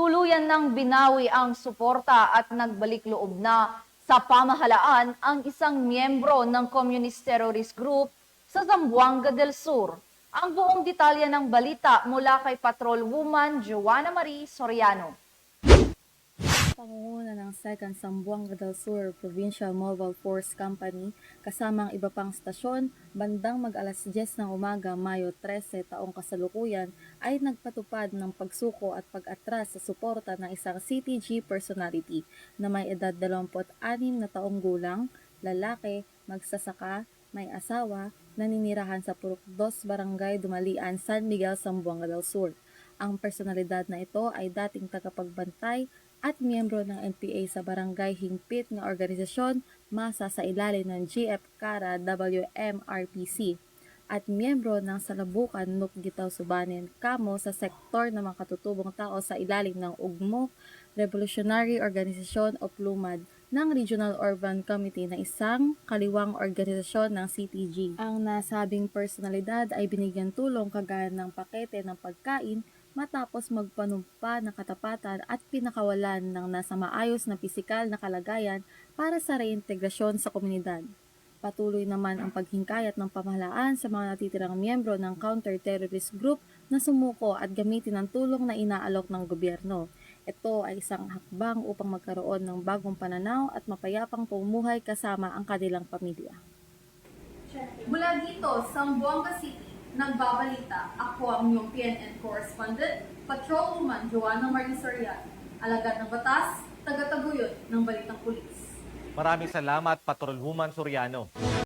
tuluyan ng binawi ang suporta at nagbalik loob na sa pamahalaan ang isang miyembro ng Communist Terrorist Group sa Zamboanga del Sur. Ang buong detalye ng balita mula kay Patrolwoman Joanna Marie Soriano. Pangunguna ng 2nd Zamboanga del Sur Provincial Mobile Force Company kasama ang iba pang stasyon bandang mag-alas 10 ng umaga Mayo 13 taong kasalukuyan ay nagpatupad ng pagsuko at pag-atras sa suporta ng isang CTG personality na may edad 26 na taong gulang, lalaki, magsasaka, may asawa, naninirahan sa Purok 2 Barangay Dumalian, San Miguel, Zamboanga del Sur. Ang personalidad na ito ay dating tagapagbantay at miyembro ng NPA sa Barangay Hingpit nga organisasyon masa sa ilalim ng GF Kara WMRPC at miyembro ng Salabukan Nuk Gitaw Subanen kamo sa sektor ng mga katutubong tao sa ilalim ng Ugmo Revolutionary Organization of Lumad ng Regional Urban Committee na isang kaliwang organisasyon ng CTG. Ang nasabing personalidad ay binigyan tulong kagaya ng pakete ng pagkain matapos magpanumpa ng katapatan at pinakawalan ng nasa maayos na pisikal na kalagayan para sa reintegrasyon sa komunidad. Patuloy naman ang paghingkayat ng pamahalaan sa mga natitirang miyembro ng counter-terrorist group na sumuko at gamitin ang tulong na inaalok ng gobyerno. Ito ay isang hakbang upang magkaroon ng bagong pananaw at mapayapang pamumuhay kasama ang kanilang pamilya. Mula dito, Zamboanga City, nagbabalita. Ako ang inyong PNN correspondent, Patrolwoman Joanna Marie Soriano, alagad ng batas, taga-taguyod ng Balitang Pulis. Maraming salamat, Patrolwoman Soriano.